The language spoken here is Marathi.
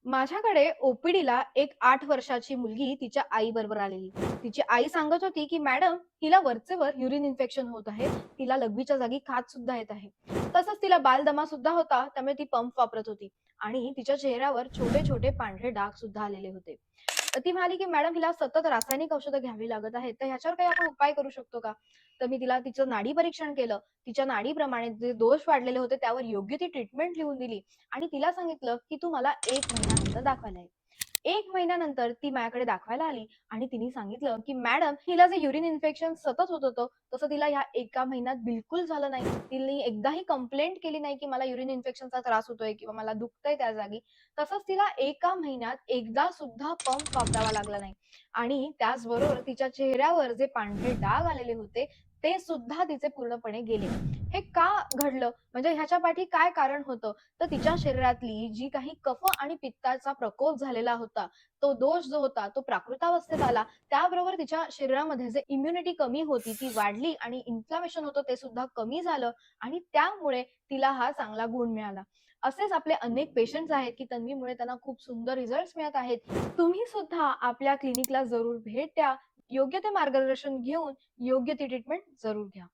माझ्याकडे ओपीडीला एक 8 वर्षाची मुलगी तिच्या आईबरोबर आलेली. तिची आई सांगत होती, की "मॅडम, हिला वरचेवर युरिन इन्फेक्शन होत आहे. तिला लघवीच्या जागी खाज सुद्धा येत आहे. तसंच तिला बालदमा सुद्धा होता, त्यामुळे ती पंप वापरत होती आणि तिच्या चेहऱ्यावर छोटे-छोटे पांढरे डाग सुद्धा आलेले होते." तर ती म्हणाली, की "मॅडम, हिला सतत रासायनिक औषधं घ्यावी लागत आहेत. तर ह्याच्यावर काही आपण उपाय करू शकतो का?" तर मी तिला तिचं नाडी परीक्षण केलं. तिच्या नाडीप्रमाणे जे दोष वाढलेले होते, त्यावर योग्य ती ट्रीटमेंट लिहून दिली आणि तिला सांगितलं, की "तू मला 1 महिन्यानंतर दाखवायला ये." 1 महिन्यानंतर ती माझ्याकडे दाखवायला आली आणि तिने सांगितलं, की "मॅडम, हिला जे युरिन इन्फेक्शन सतत होत होतं, तसं तिला ह्या एका महिन्यात बिलकुल झालं नाही. तिने एकदाही कंप्लेंट केली नाही, की मला युरिन इन्फेक्शनचा त्रास होतोय किंवा मला दुखतंय त्या जागी. तसंच तिला एका महिन्यात एकदा सुद्धा पंप वापरावा लागला नाही आणि त्याचबरोबर तिच्या चेहऱ्यावर जे पांढरे डाग आलेले होते, ते सुद्धा तिचे पूर्णपणे गेले." हे का घडलं? म्हणजे ह्याच्या पाठी काय कारण होतं? तर तिच्या शरीरातली जी काही कफ आणि पित्ताचा प्रकोप झालेला होता, तो दोष जो होता तो प्राकृतावस्थेत आला. त्याबरोबर तिच्या शरीरामध्ये जे इम्युनिटी कमी होती ती वाढली आणि इन्फ्लमेशन होतं ते सुद्धा कमी झालं आणि त्यामुळे तिला हा चांगला गुण मिळाला. असेच आपले अनेक पेशंट्स आहेत, की तन्वीमुळे त्यांना खूप सुंदर रिझल्ट्स मिळत आहेत. तुम्ही सुद्धा आपल्या क्लिनिकला जरूर भेट द्या. योग्य ते मार्गदर्शन घेऊन योग्य ती ट्रीटमेंट जरूर घ्या.